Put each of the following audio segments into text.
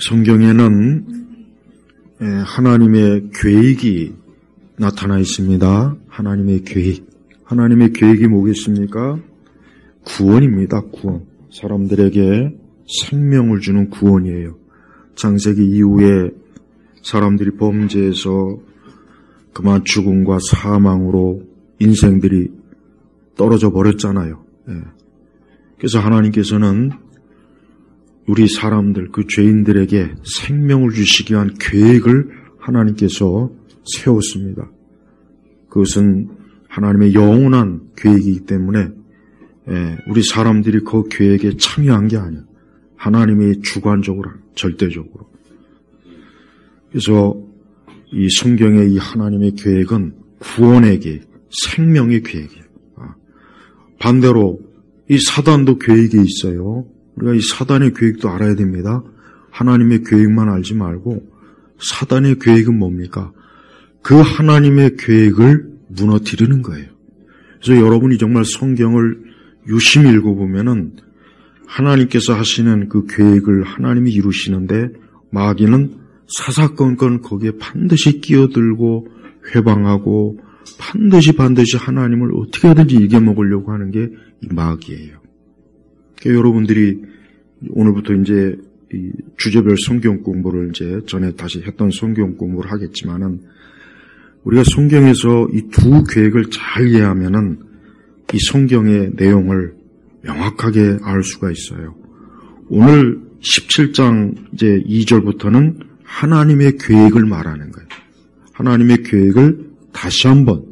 성경에는 하나님의 계획이 나타나 있습니다. 하나님의 계획. 하나님의 계획이 뭐겠습니까? 구원입니다. 구원. 사람들에게 생명을 주는 구원이에요. 창세기 이후에 사람들이 범죄해서 그만 죽음과 사망으로 인생들이 떨어져 버렸잖아요. 그래서 하나님께서는 우리 사람들, 그 죄인들에게 생명을 주시기 위한 계획을 하나님께서 세웠습니다. 그것은 하나님의 영원한 계획이기 때문에 우리 사람들이 그 계획에 참여한 게 아니에요. 하나님의 주관적으로, 절대적으로. 그래서 이 성경의 이 하나님의 계획은 구원의 계획, 생명의 계획이에요. 반대로 이 사단도 계획이 있어요. 우리가 이 사단의 계획도 알아야 됩니다. 하나님의 계획만 알지 말고 사단의 계획은 뭡니까? 그 하나님의 계획을 무너뜨리는 거예요. 그래서 여러분이 정말 성경을 유심히 읽어보면은 하나님께서 하시는 그 계획을 하나님이 이루시는데 마귀는 사사건건 거기에 반드시 끼어들고 회방하고 반드시 하나님을 어떻게 하든지 이겨먹으려고 하는 게 이 마귀예요. 그러니까 여러분들이 오늘부터 이제 이 주제별 성경 공부를 이제 전에 다시 했던 성경 공부를 하겠지만은 우리가 성경에서 이 두 계획을 잘 이해하면은 이 성경의 내용을 명확하게 알 수가 있어요. 오늘 17장 이제 2절부터는 하나님의 계획을 말하는 거예요. 하나님의 계획을 다시 한번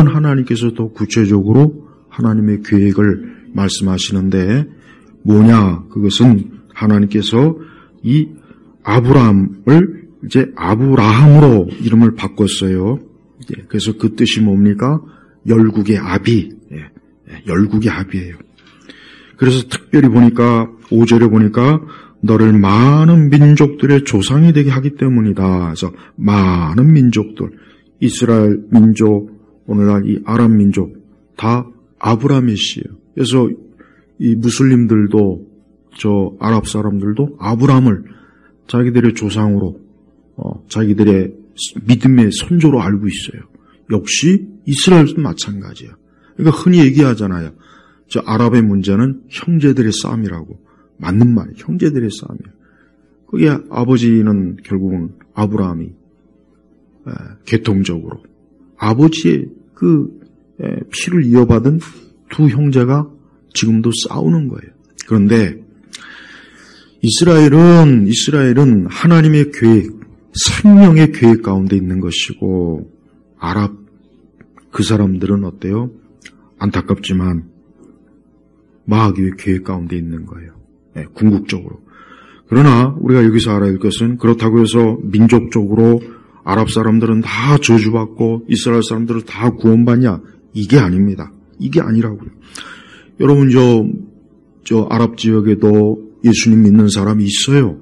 하나님께서 더 구체적으로 하나님의 계획을 말씀하시는데 뭐냐? 그것은 하나님께서 이 아브라함을 이제 아브라함으로 이름을 바꿨어요. 그래서 그 뜻이 뭡니까? 열국의 아비. 열국의 아비예요. 그래서 특별히 보니까 5절에 보니까 너를 많은 민족들의 조상이 되게 하기 때문이다. 그래서 많은 민족들, 이스라엘 민족, 오늘날 이 아랍 민족 다 아브라함의 씨예요. 그래서 이 무슬림들도 저 아랍 사람들도 아브라함을 자기들의 조상으로 자기들의 믿음의 선조로 알고 있어요. 역시 이스라엘도 마찬가지예요. 그러니까 흔히 얘기하잖아요. 저 아랍의 문제는 형제들의 싸움이라고. 맞는 말이에요. 형제들의 싸움이에요. 그게 아버지는 결국은 아브라함이 계통적으로 아버지의 그 피를 이어받은 두 형제가 지금도 싸우는 거예요. 그런데 이스라엘은 하나님의 계획, 생명의 계획 가운데 있는 것이고 아랍 그 사람들은 어때요? 안타깝지만 마귀의 계획 가운데 있는 거예요. 궁극적으로. 그러나 우리가 여기서 알아야 할 것은 그렇다고 해서 민족적으로 아랍 사람들은 다 저주받고 이스라엘 사람들은 다 구원받냐? 이게 아닙니다. 이게 아니라고요. 여러분 저 아랍 지역에도 예수님 믿는 사람이 있어요.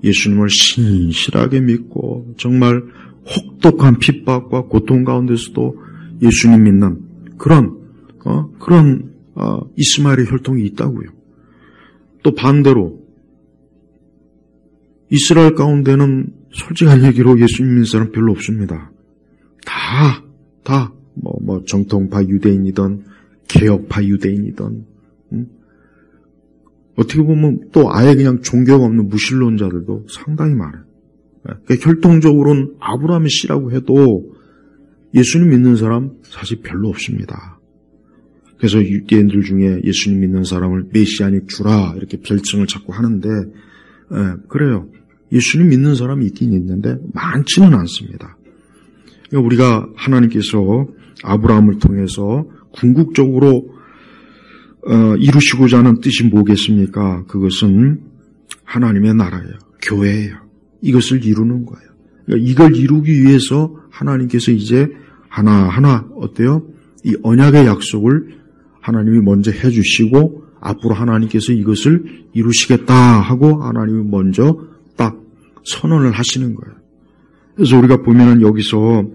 예수님을 신실하게 믿고 정말 혹독한 핍박과 고통 가운데서도 예수님 믿는 그런 이스마엘의 혈통이 있다고요. 또 반대로 이스라엘 가운데는 솔직한 얘기로 예수님 믿는 사람 별로 없습니다. 다 정통파 유대인이든 개혁파 유대인이든 어떻게 보면 또 아예 그냥 종교가 없는 무신론자들도 상당히 많아요. 그러니까 혈통적으로는 아브라함의 씨라고 해도 예수님 믿는 사람 사실 별로 없습니다. 그래서 유대인들 중에 예수님 믿는 사람을 메시아닉 주라 이렇게 별칭을 자꾸 하는데 그래요. 예수님 믿는 사람이 있긴 있는데 많지는 않습니다. 그러니까 우리가 하나님께서 아브라함을 통해서 궁극적으로 이루시고자 하는 뜻이 뭐겠습니까? 그것은 하나님의 나라예요. 교회예요. 이것을 이루는 거예요. 그러니까 이걸 이루기 위해서 하나님께서 이제 하나하나 어때요? 이 언약의 약속을 하나님이 먼저 해주시고 앞으로 하나님께서 이것을 이루시겠다 하고 하나님이 먼저 딱 선언을 하시는 거예요. 그래서 우리가 보면은 여기서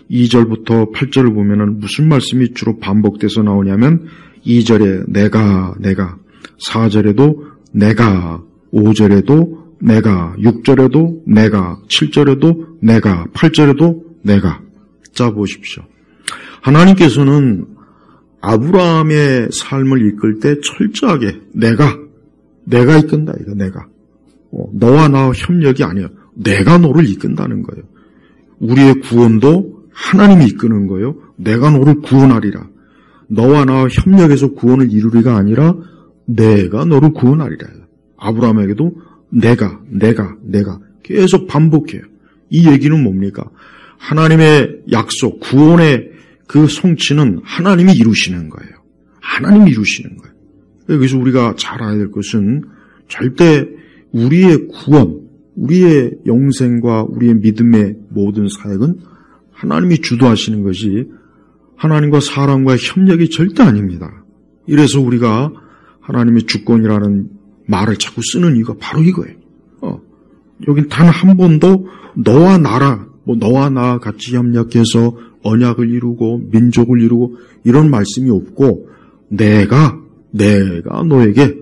2절부터 8절을 보면은 무슨 말씀이 주로 반복돼서 나오냐면 2절에 내가 4절에도 내가 5절에도 내가, 6절에도 내가, 7절에도 내가, 8절에도 내가. 자, 보십시오. 하나님께서는 아브라함의 삶을 이끌 때 철저하게 내가 이끈다, 이거 내가. 너와 나와 협력이 아니에요. 내가 너를 이끈다는 거예요. 우리의 구원도 하나님이 이끄는 거예요. 내가 너를 구원하리라. 너와 나와 협력해서 구원을 이루리가 아니라 내가 너를 구원하리라. 아브라함에게도 내가 계속 반복해요. 이 얘기는 뭡니까? 하나님의 약속, 구원의 그 성취는 하나님이 이루시는 거예요. 하나님이 이루시는 거예요. 여기서 우리가 잘 알아야 될 것은 절대 우리의 구원, 우리의 영생과 우리의 믿음의 모든 사역은 하나님이 주도하시는 것이 하나님과 사람과의 협력이 절대 아닙니다. 이래서 우리가 하나님의 주권이라는 말을 자꾸 쓰는 이유가 바로 이거예요. 여긴 단 한 번도 너와 나라, 너와 나 같이 협력해서 언약을 이루고 민족을 이루고 이런 말씀이 없고 내가 너에게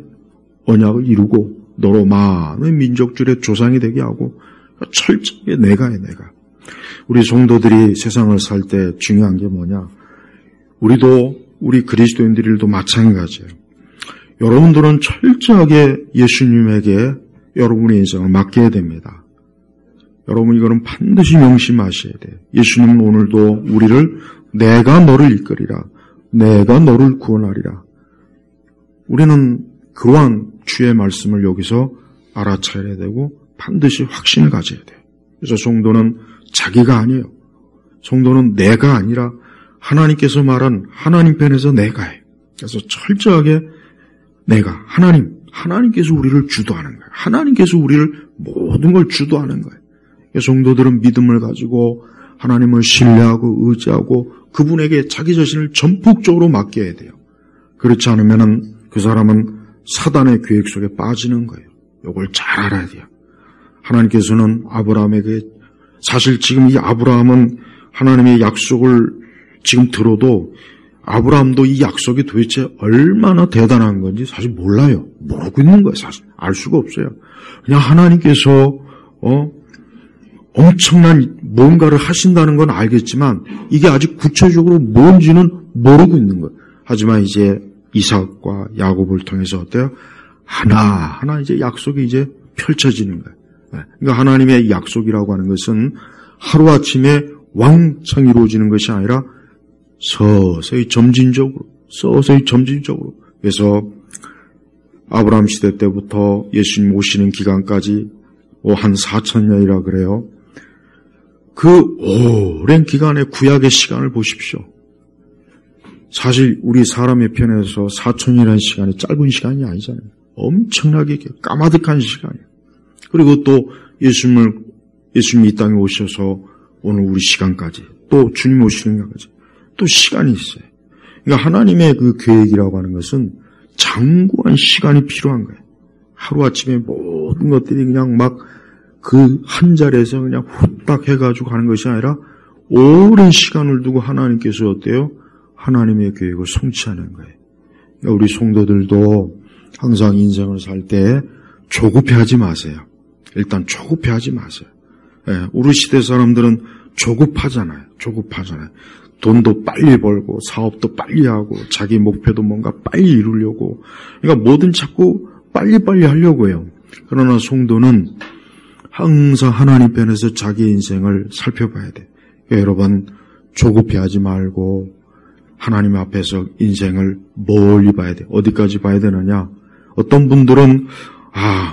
언약을 이루고 너로 많은 민족들의 조상이 되게 하고 철저하게 내가요. 우리 성도들이 세상을 살 때 중요한 게 뭐냐? 우리 그리스도인들도 마찬가지예요. 여러분들은 철저하게 예수님에게 여러분의 인생을 맡겨야 됩니다. 여러분 이거는 반드시 명심하셔야 돼요. 예수님은 오늘도 우리를 내가 너를 이끌리라. 내가 너를 구원하리라. 우리는 그러한 주의 말씀을 여기서 알아차려야 되고 반드시 확신을 가져야 돼요. 그래서 성도는 자기가 아니에요. 성도는 내가 아니라 하나님께서 말한 하나님 편에서 내가예요. 그래서 철저하게 내가, 하나님께서 우리를 주도하는 거예요. 하나님께서 우리를 모든 걸 주도하는 거예요. 성도들은 믿음을 가지고 하나님을 신뢰하고 의지하고 그분에게 자기 자신을 전폭적으로 맡겨야 돼요. 그렇지 않으면 그 사람은 사단의 계획 속에 빠지는 거예요. 이걸 잘 알아야 돼요. 하나님께서는 아브라함에게 사실 지금 이 아브라함은 하나님의 약속을 지금 들어도 아브라함도 이 약속이 도대체 얼마나 대단한 건지 사실 몰라요. 모르고 있는 거예요. 사실 알 수가 없어요. 그냥 하나님께서 엄청난 뭔가를 하신다는 건 알겠지만 이게 아직 구체적으로 뭔지는 모르고 있는 거예요. 하지만 이제 이삭과 야곱을 통해서 어때요? 하나하나 이제 약속이 이제 펼쳐지는 거예요. 그러니까 하나님의 약속이라고 하는 것은 하루아침에 왕창 이루어지는 것이 아니라 서서히 점진적으로. 그래서 아브라함 시대 때부터 예수님 오시는 기간까지 한 4,000년이라 그래요. 그 오랜 기간의 구약의 시간을 보십시오. 사실 우리 사람의 편에서 4,000년이라는 시간이 짧은 시간이 아니잖아요. 엄청나게 까마득한 시간이에요. 그리고 또 예수님이 이 땅에 오셔서 오늘 우리 시간까지 또 주님 오시는 것까지 또 시간이 있어요. 그러니까 하나님의 그 계획이라고 하는 것은 장구한 시간이 필요한 거예요. 하루아침에 모든 것들이 그냥 막 그 한 자리에서 그냥 후딱 해가지고 가는 것이 아니라 오랜 시간을 두고 하나님께서 어때요? 하나님의 계획을 성취하는 거예요. 그러니까 우리 성도들도 항상 인생을 살 때 조급해하지 마세요. 일단 조급해하지 마세요. 우리 시대 사람들은 조급하잖아요. 돈도 빨리 벌고 사업도 빨리 하고 자기 목표도 뭔가 빨리 이루려고 그러니까 뭐든 자꾸 빨리빨리 하려고 해요. 그러나 성도는 항상 하나님 편에서 자기 인생을 살펴봐야 돼요. 그러니까 여러분 조급해하지 말고 하나님 앞에서 인생을 멀리 봐야 돼요. 어디까지 봐야 되느냐? 어떤 분들은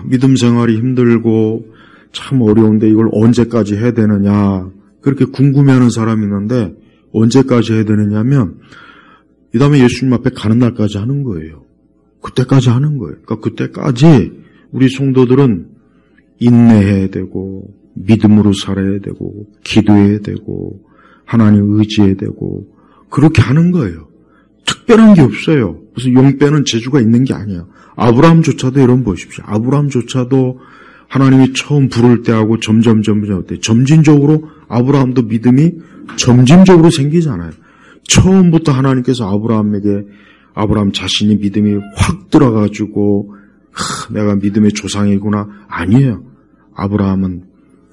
믿음 생활이 힘들고 참 어려운데 이걸 언제까지 해야 되느냐 그렇게 궁금해하는 사람이 있는데 언제까지 해야 되느냐면 이 다음에 예수님 앞에 가는 날까지 하는 거예요. 그때까지 하는 거예요. 그러니까 그때까지 우리 성도들은 인내해야 되고 믿음으로 살아야 되고 기도해야 되고 하나님 의지해야 되고 그렇게 하는 거예요. 특별한 게 없어요. 무슨 용 빼는 재주가 있는 게 아니에요. 아브라함조차도 여러분 보십시오. 아브라함조차도 하나님이 처음 부를 때하고 점점 어때요? 점진적으로 아브라함도 믿음이 점진적으로 생기잖아요. 처음부터 하나님께서 아브라함 자신이 믿음이 확 들어가지고 내가 믿음의 조상이구나. 아니에요. 아브라함은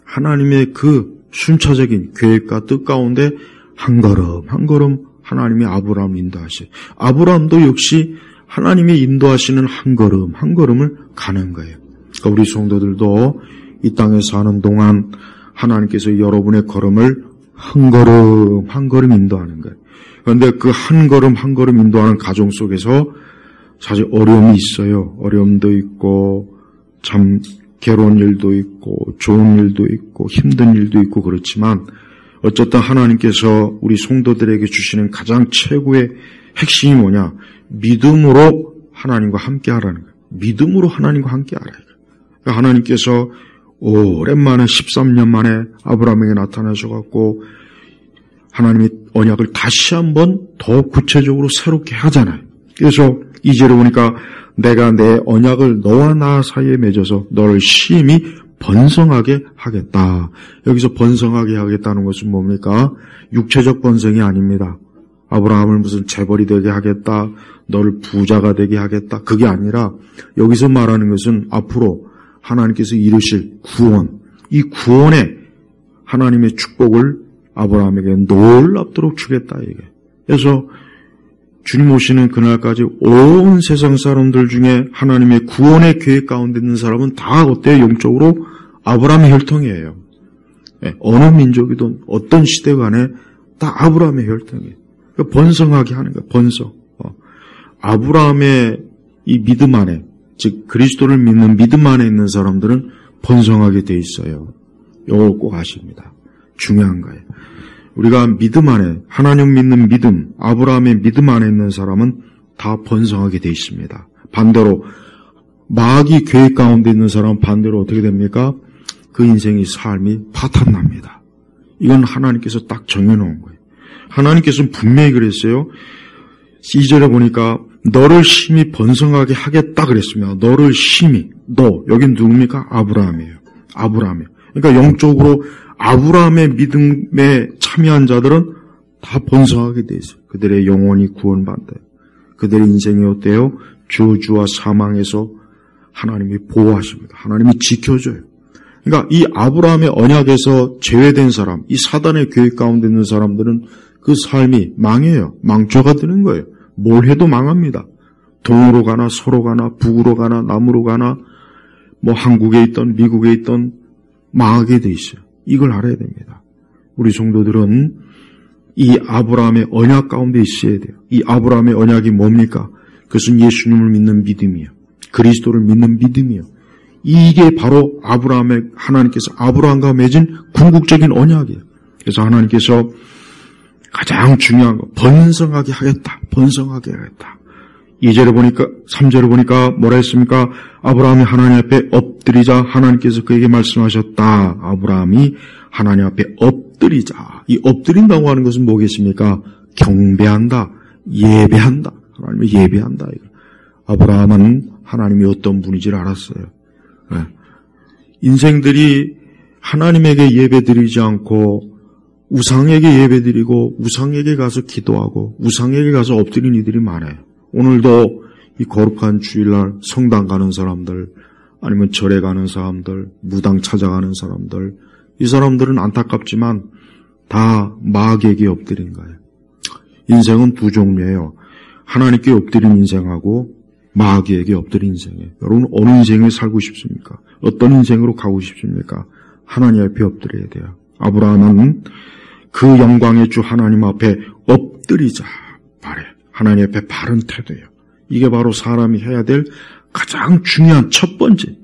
하나님의 그 순차적인 계획과 뜻 가운데 한 걸음 한 걸음 하나님이 아브라함을 인도하셔요. 아브라함도 역시 하나님이 인도하시는 한 걸음 한 걸음을 가는 거예요. 그러니까 우리 성도들도 이 땅에 사는 동안 하나님께서 여러분의 걸음을 한 걸음 한 걸음 인도하는 거예요. 그런데 그 한 걸음 한 걸음 인도하는 과정 속에서 사실 어려움이 있어요. 어려움도 있고 참 괴로운 일도 있고 좋은 일도 있고 힘든 일도 있고 그렇지만 어쨌든 하나님께서 우리 성도들에게 주시는 가장 최고의 핵심이 뭐냐? 믿음으로 하나님과 함께 하라는 거예요. 믿음으로 하나님과 함께 하라는 거예요. 그러니까 하나님께서 오랜만에 13년 만에 아브라함에게 나타나셔갖고 하나님이 언약을 다시 한번 더 구체적으로 새롭게 하잖아요. 그래서 2절에 보니까 내가 내 언약을 너와 나 사이에 맺어서 너를 심히 번성하게 하겠다. 여기서 번성하게 하겠다는 것은 뭡니까? 육체적 번성이 아닙니다. 아브라함을 무슨 재벌이 되게 하겠다, 너를 부자가 되게 하겠다. 그게 아니라 여기서 말하는 것은 앞으로 하나님께서 이루실 구원, 이 구원에 하나님의 축복을 아브라함에게 놀랍도록 주겠다 이게. 그래서 주님 오시는 그날까지 온 세상 사람들 중에 하나님의 구원의 계획 가운데 있는 사람은 다 어때요? 영적으로 아브라함의 혈통이에요. 어느 민족이든 어떤 시대 간에 다 아브라함의 혈통이에요. 그러니까 번성하게 하는 거예요. 번성. 아브라함의 이 믿음 안에, 즉 그리스도를 믿는 믿음 안에 있는 사람들은 번성하게 돼 있어요. 이걸 꼭 아십니다. 중요한 거예요. 우리가 믿음 안에, 하나님 믿는 믿음, 아브라함의 믿음 안에 있는 사람은 다 번성하게 돼 있습니다. 반대로 마귀 계획 가운데 있는 사람은 반대로 어떻게 됩니까? 그 인생의 삶이 파탄납니다. 이건 하나님께서 딱 정해놓은 거예요. 하나님께서는 분명히 그랬어요. 2절에 보니까 너를 심히 번성하게 하겠다 그랬습니다. 너를 심히, 너, 여긴 누굽니까? 아브라함이에요. 아브라함이에요. 그러니까 영적으로 아브라함의 믿음에 참여한 자들은 다 번성하게 돼 있어요. 그들의 영혼이 구원받아요. 그들의 인생이 어때요? 저주와 사망에서 하나님이 보호하십니다. 하나님이 지켜줘요. 그러니까 이 아브라함의 언약에서 제외된 사람, 이 사단의 계획 가운데 있는 사람들은 그 삶이 망해요. 망조가 되는 거예요. 뭘 해도 망합니다. 동으로 가나 서로 가나 북으로 가나 남으로 가나 뭐 한국에 있던 미국에 있던 망하게 돼 있어요. 이걸 알아야 됩니다. 우리 성도들은 이 아브라함의 언약 가운데 있어야 돼요. 이 아브라함의 언약이 뭡니까? 그것은 예수님을 믿는 믿음이에요. 그리스도를 믿는 믿음이에요. 이게 바로 아브라함의 하나님께서 아브라함과 맺은 궁극적인 언약이에요. 그래서 하나님께서 가장 중요한 거 번성하게 하겠다. 번성하게 하겠다. 2절에 보니까 3절에 보니까 뭐라 했습니까? 아브라함이 하나님 앞에 엎드리자 하나님께서 그에게 말씀하셨다. 아브라함이 하나님 앞에 엎드리자. 이 엎드린다고 하는 것은 뭐겠습니까? 경배한다. 예배한다. 하나님을 예배한다. 아브라함은 하나님이 어떤 분인지를 알았어요. 네. 인생들이 하나님에게 예배드리지 않고 우상에게 예배드리고 우상에게 가서 기도하고 우상에게 가서 엎드린 이들이 많아요. 오늘도 이 거룩한 주일날 성당 가는 사람들 아니면 절에 가는 사람들 무당 찾아가는 사람들 이 사람들은 안타깝지만 다 마귀에게 엎드린 거예요. 인생은 두 종류예요. 하나님께 엎드린 인생하고 마귀에게 엎드린 인생이에요. 여러분 어느 인생을 살고 싶습니까? 어떤 인생으로 가고 싶습니까? 하나님 앞에 엎드려야 돼요. 아브라함은 그 영광의 주 하나님 앞에 엎드리자 말해. 하나님 앞에 바른 태도예요. 이게 바로 사람이 해야 될 가장 중요한 첫 번째.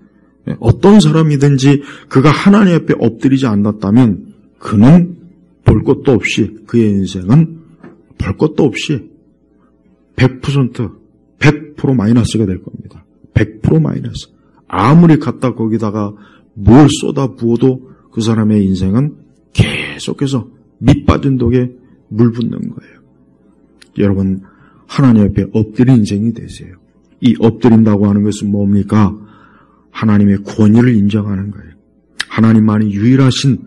어떤 사람이든지 그가 하나님 앞에 엎드리지 않았다면 그는 볼 것도 없이 그의 인생은 볼 것도 없이 100% 마이너스가 될 겁니다. 100% 마이너스. 아무리 갖다 거기다가 뭘 쏟아 부어도 그 사람의 인생은 계속해서 밑 빠진 독에 물 붓는 거예요. 여러분 하나님 앞에 엎드린 인생이 되세요. 이 엎드린다고 하는 것은 뭡니까? 하나님의 권위를 인정하는 거예요. 하나님만이 유일하신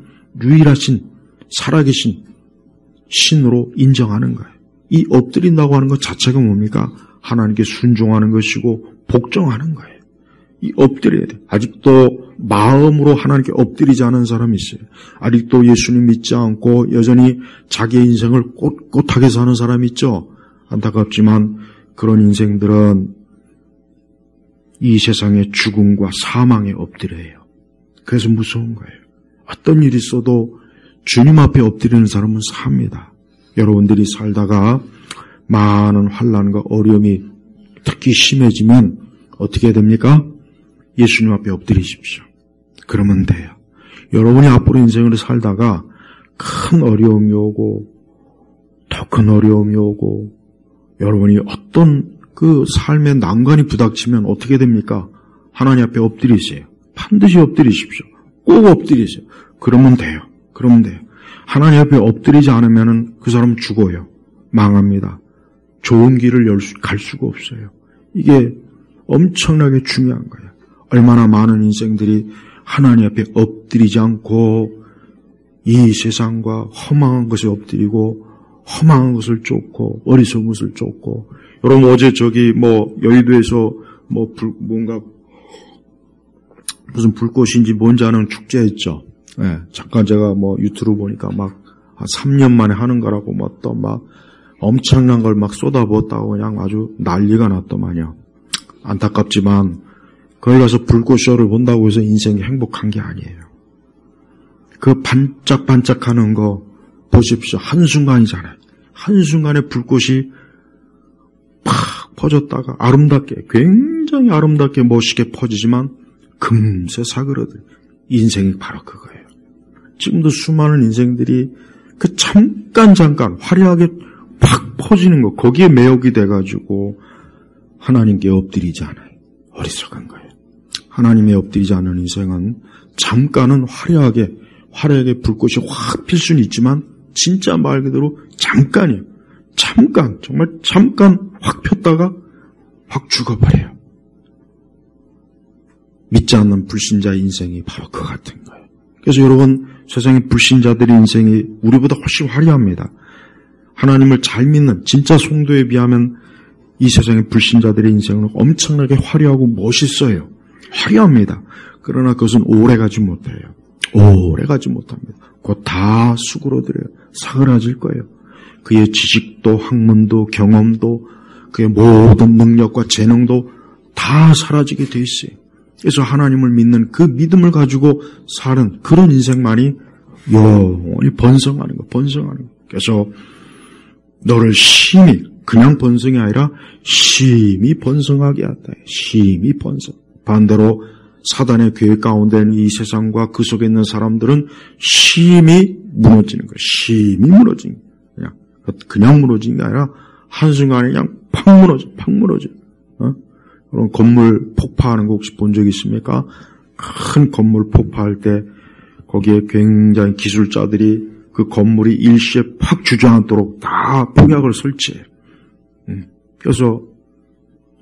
살아계신 신으로 인정하는 거예요. 이 엎드린다고 하는 것 자체가 뭡니까? 하나님께 순종하는 것이고 복종하는 거예요. 엎드려야 돼. 아직도 마음으로 하나님께 엎드리지 않은 사람이 있어요. 아직도 예수님 믿지 않고 여전히 자기의 인생을 꼿꼿하게 사는 사람이 있죠. 안타깝지만 그런 인생들은 이 세상의 죽음과 사망에 엎드려요. 그래서 무서운 거예요. 어떤 일이 있어도 주님 앞에 엎드리는 사람은 삽니다. 여러분들이 살다가 많은 환난과 어려움이 특히 심해지면 어떻게 됩니까? 예수님 앞에 엎드리십시오. 그러면 돼요. 여러분이 앞으로 인생을 살다가 큰 어려움이 오고 더 큰 어려움이 오고 여러분이 어떤 그 삶의 난관이 부닥치면 어떻게 됩니까? 하나님 앞에 엎드리세요. 반드시 엎드리십시오. 꼭 엎드리세요. 그러면 돼요. 그러면 돼요. 하나님 앞에 엎드리지 않으면 그 사람은 죽어요. 망합니다. 좋은 길을 갈 수가 없어요. 이게 엄청나게 중요한 거예요. 얼마나 많은 인생들이 하나님 앞에 엎드리지 않고 이 세상과 허망한 것에 엎드리고 허망한 것을 쫓고 어리석은 것을 쫓고. 여러분 어제 여의도에서 뭔가 무슨 불꽃인지 뭔지 아는 축제했죠. 네, 잠깐 제가 유튜브 보니까 한 3년 만에 하는 거라고 또 엄청난 걸 쏟아부었다고 그냥 아주 난리가 났더만요. 안타깝지만 거기 가서 불꽃쇼를 본다고 해서 인생이 행복한 게 아니에요. 그 반짝반짝하는 거 보십시오. 한순간이잖아요. 한순간에 불꽃이 팍 퍼졌다가 아름답게, 굉장히 아름답게 멋있게 퍼지지만 금세 사그러들. 인생이 바로 그거예요. 지금도 수많은 인생들이 그 잠깐 화려하게 팍 퍼지는 거, 거기에 매혹이 돼가지고 하나님께 엎드리지 않아요. 어리석은 거예요. 하나님에 엎드리지 않는 인생은 잠깐은 화려하게 불꽃이 확 필 수는 있지만 진짜 말 그대로 잠깐이에요. 정말 잠깐 확 폈다가 확 죽어버려요. 믿지 않는 불신자의 인생이 바로 그 같은 거예요. 그래서 여러분, 세상의 불신자들의 인생이 우리보다 훨씬 화려합니다. 하나님을 잘 믿는 진짜 성도에 비하면 이 세상의 불신자들의 인생은 엄청나게 화려하고 멋있어요. 화려합니다. 그러나 그것은 오래가지 못해요. 오래가지 못합니다. 곧 다 수그러들어요. 사그라질 거예요. 그의 지식도 학문도 경험도 그의 모든 능력과 재능도 다 사라지게 돼 있어요. 그래서 하나님을 믿는 그 믿음을 가지고 사는 그런 인생만이 영원히 번성하는 거. 그래서 너를 심히, 그냥 번성이 아니라 심히 번성하게 하다. 심히 번성. 반대로 사단의 계획 가운데 이 세상과 그 속에 있는 사람들은 심히 무너지는 거예요. 심히 무너지는 거예요. 그냥 무너지는 게 아니라 한순간에 그냥 팍 무너져. 그런 건물 폭파하는 거 혹시 본 적 있습니까? 큰 건물 폭파할 때 거기에 굉장히 기술자들이 그 건물이 일시에 팍 주저앉도록 다 폭약을 설치해요. 그래서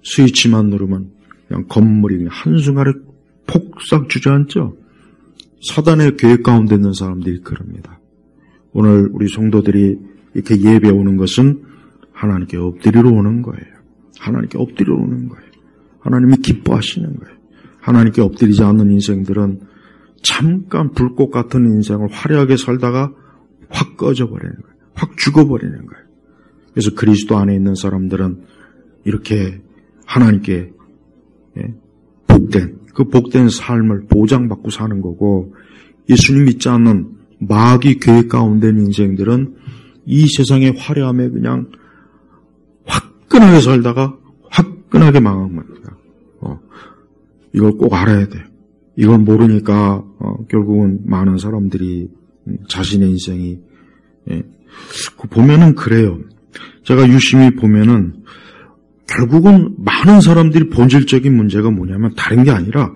스위치만 누르면 그냥 건물이 그냥 한순간에 폭삭 주저앉죠. 사단의 계획 가운데 있는 사람들이 그럽니다. 오늘 우리 성도들이 이렇게 예배 오는 것은 하나님께 엎드리러 오는 거예요. 하나님께 엎드리러 오는 거예요. 하나님이 기뻐하시는 거예요. 하나님께 엎드리지 않는 인생들은 잠깐 불꽃 같은 인생을 화려하게 살다가 확 꺼져버리는 거예요. 확 죽어버리는 거예요. 그래서 그리스도 안에 있는 사람들은 이렇게 하나님께 복된 삶을 보장받고 사는 거고, 예수님 믿지 않는 마귀 계획 가운데 있는 인생들은 이 세상의 화려함에 그냥 화끈하게 살다가 화끈하게 망한 겁니다. 이걸 꼭 알아야 돼요. 이걸 모르니까 결국은 많은 사람들이 자신의 인생이 보면은 그래요. 제가 유심히 보면은 결국은 많은 사람들이 본질적인 문제가 뭐냐면 다른 게 아니라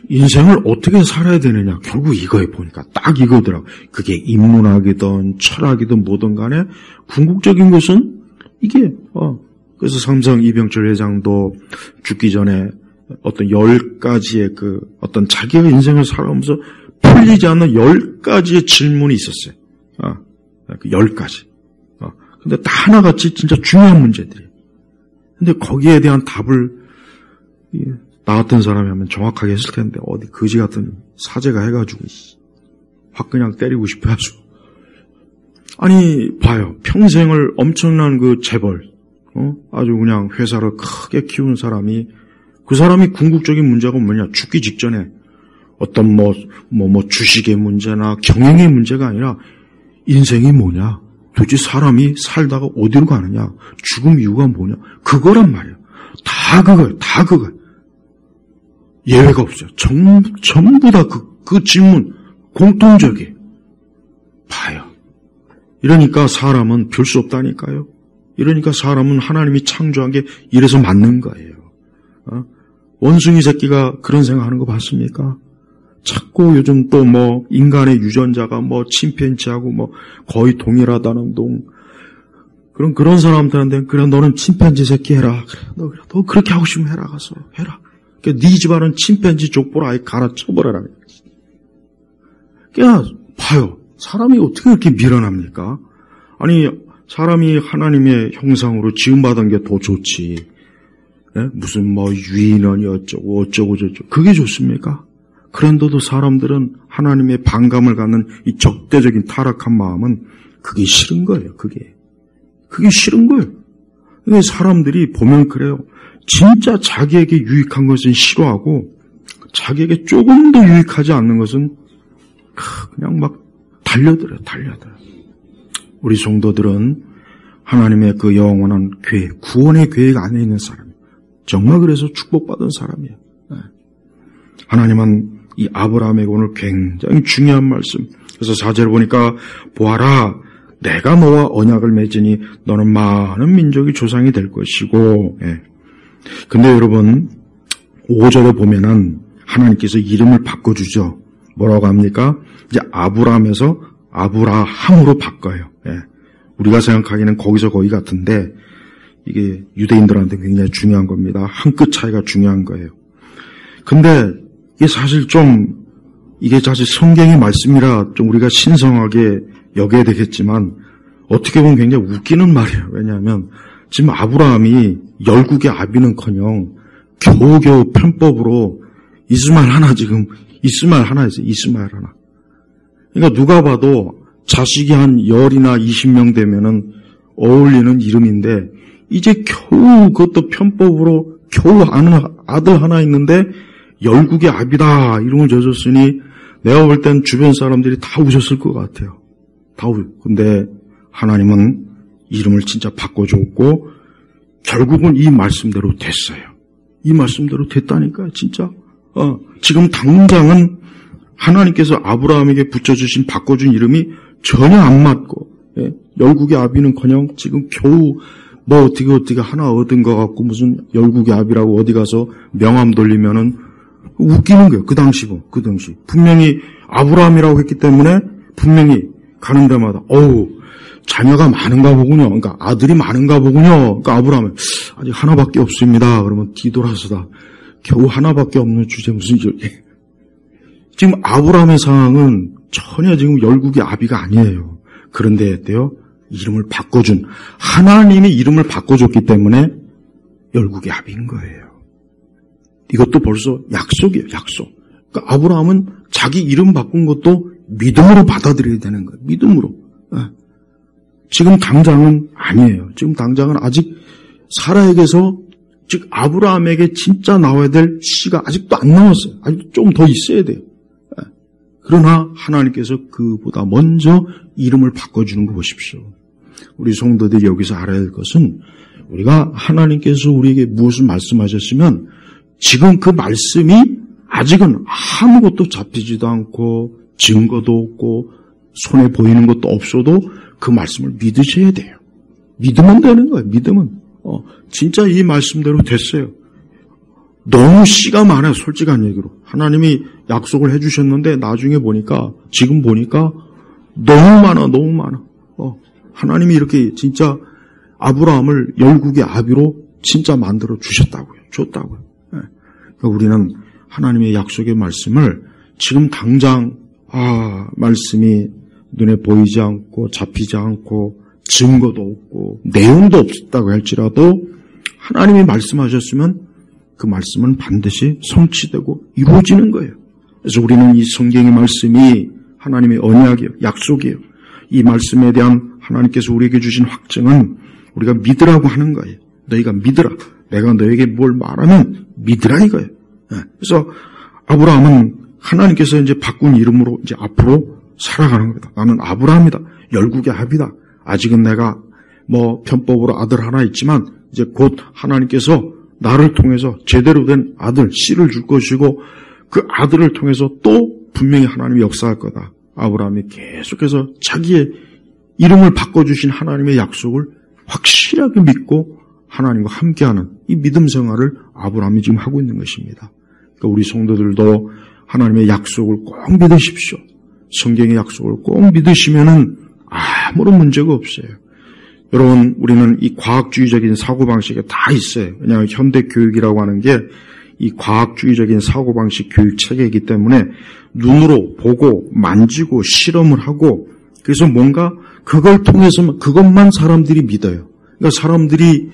인생을 어떻게 살아야 되느냐. 결국 이거에 보니까 딱 이거더라고요. 그게 인문학이든 철학이든 뭐든 간에 궁극적인 것은 이게 그래서 삼성 이병철 회장도 죽기 전에 어떤 10가지의 그 어떤 자기가 인생을 살아가면서 풀리지 않는 10가지의 질문이 있었어요. 그 10가지. 근데 다 하나같이 진짜 중요한 문제들이. 근데 거기에 대한 답을 나 같은 사람이 하면 정확하게 했을 텐데 어디 거지 같은 사제가 해가지고 확 그냥 때리고 싶어 아주. 아니 봐요. 평생을 엄청난 그 재벌 아주 그냥 회사를 크게 키우는 사람이 그 사람이 궁극적인 문제가 뭐냐? 죽기 직전에 어떤 주식의 문제나 경영의 문제가 아니라 인생이 뭐냐? 도대체 사람이 살다가 어디로 가느냐? 죽음 이유가 뭐냐? 그거란 말이에요. 다 그거예요. 예외가 없어요. 전부 다 그 질문 공통적이에요. 봐요. 이러니까 사람은 별 수 없다니까요. 이러니까 사람은 하나님이 창조한 게 이래서 맞는 거예요. 원숭이 새끼가 그런 생각하는 거 봤습니까? 자꾸 요즘 또 인간의 유전자가 침팬지하고 거의 동일하다는 그런 사람들한테 그래 너는 침팬지 새끼 해라. 그래 너 그렇게 하고 싶으면 해라 가서 해라. 그러니까 네 집안은 침팬지 족보를 아예 갈아쳐버려라. 그러니까 봐요. 사람이 어떻게 그렇게 미련합니까? 아니 사람이 하나님의 형상으로 지음받은 게 더 좋지. 예? 무슨 유인원이 어쩌고 저쩌고 그게 좋습니까? 그런데도 사람들은 하나님의 반감을 갖는 이 적대적인 타락한 마음은 그게 싫은 거예요. 그게 싫은 거예요. 근데 사람들이 보면 그래요. 진짜 자기에게 유익한 것은 싫어하고 자기에게 조금 더 유익하지 않는 것은 그냥 막 달려들어요. 우리 성도들은 하나님의 그 영원한 계획, 구원의 계획 안에 있는 사람이에요. 정말 그래서 축복받은 사람이에요. 하나님은 이 아브라함에게 오늘 굉장히 중요한 말씀. 그래서 4절을 보니까 보아라 내가 너와 언약을 맺으니 너는 많은 민족이 조상이 될 것이고. 근데 여러분 5절에 보면은 하나님께서 이름을 바꿔주죠. 뭐라고 합니까? 이제 아브라함에서 아브라함으로 바꿔요. 우리가 생각하기에는 거기서 거기 같은데 이게 유대인들한테 굉장히 중요한 겁니다. 한 끗 차이가 중요한 거예요. 근데 이게 사실 이게 사실 성경의 말씀이라 좀 우리가 신성하게 여겨야 되겠지만 어떻게 보면 굉장히 웃기는 말이에요. 왜냐하면 지금 아브라함이 열국의 아비는커녕 겨우겨우 편법으로 이스마엘 하나 있어요. 이스마엘 하나. 그러니까 누가 봐도 자식이 한 10이나 20명 되면은 어울리는 이름인데 이제 겨우 그것도 편법으로 겨우 아들 하나 있는데 열국의 아비다 이름을 져줬으니 내가 볼 땐 주변 사람들이 다 우셨을 것 같아요. 근데 하나님은 이름을 진짜 바꿔줬고 결국은 이 말씀대로 됐어요. 이 말씀대로 됐다니까요. 진짜. 지금 당장은 하나님께서 아브라함에게 붙여주신 바꿔준 이름이 전혀 안 맞고 열국의 아비는커녕 지금 겨우 어떻게 하나 얻은 것 같고 무슨 열국의 아비라고 어디 가서 명함 돌리면은 웃기는 거예요. 그 당시. 분명히 아브라함이라고 했기 때문에 분명히 가는 데마다 자녀가 많은가 보군요. 그러니까 아들이 많은가 보군요. 그러니까 아브라함은 아직 하나밖에 없습니다. 그러면 뒤돌아서다. 겨우 하나밖에 없는 주제 무슨 이렇게. 지금 아브라함의 상황은 전혀 지금 열국의 아비가 아니에요. 그런데 어때요? 이름을 바꿔준 하나님이 이름을 바꿔줬기 때문에 열국의 아비인 거예요. 이것도 벌써 약속이에요. 약속. 그러니까 아브라함은 자기 이름 바꾼 것도 믿음으로 받아들여야 되는 거예요. 믿음으로. 지금 당장은 아니에요. 지금 당장은 아직 사라에게서 즉 아브라함에게 진짜 나와야 될 씨가 아직도 안 나왔어요. 아직 좀 더 있어야 돼요. 그러나 하나님께서 그보다 먼저 이름을 바꿔주는 거 보십시오. 우리 성도들이 여기서 알아야 할 것은 우리가 하나님께서 우리에게 무엇을 말씀하셨으면 지금 그 말씀이 아직은 아무것도 잡히지도 않고 증거도 없고 손에 보이는 것도 없어도 그 말씀을 믿으셔야 돼요. 믿으면 되는 거예요. 믿으면. 진짜 이 말씀대로 됐어요. 너무 씨가 많아요. 솔직한 얘기로. 하나님이 약속을 해주셨는데 나중에 보니까 지금 보니까 너무 많아. 하나님이 이렇게 진짜 아브라함을 열국의 아비로 진짜 만들어 주셨다고요. 줬다고요. 그러니까 우리는 하나님의 약속의 말씀을 지금 당장 말씀이 눈에 보이지 않고 잡히지 않고 증거도 없고 내용도 없었다고 할지라도 하나님이 말씀하셨으면 그 말씀은 반드시 성취되고 이루어지는 거예요. 그래서 우리는 이 성경의 말씀이 하나님의 언약이에요. 약속이에요. 이 말씀에 대한 하나님께서 우리에게 주신 확증은 우리가 믿으라고 하는 거예요. 너희가 믿으라. 내가 너에게 뭘 말하면 믿으라 이거예요. 그래서 아브라함은 하나님께서 이제 바꾼 이름으로 이제 앞으로 살아가는 겁니다. 나는 아브라함이다. 열국의 합이다. 아직은 내가 편법으로 아들 하나 있지만 이제 곧 하나님께서 나를 통해서 제대로 된 아들, 씨를 줄 것이고 그 아들을 통해서 또 분명히 하나님이 역사할 거다. 아브라함이 계속해서 자기의 이름을 바꿔주신 하나님의 약속을 확실하게 믿고 하나님과 함께하는 이 믿음 생활을 아브라함이 지금 하고 있는 것입니다. 그러니까 우리 성도들도 하나님의 약속을 꼭 믿으십시오. 성경의 약속을 꼭 믿으시면은 아무런 문제가 없어요. 여러분, 우리는 이 과학주의적인 사고방식에 다 있어요. 왜냐하면 현대교육이라고 하는 게 이 과학주의적인 사고방식 교육체계이기 때문에 눈으로 보고 만지고 실험을 하고 그래서 뭔가 그걸 통해서 그것만 사람들이 믿어요. 그러니까 사람들이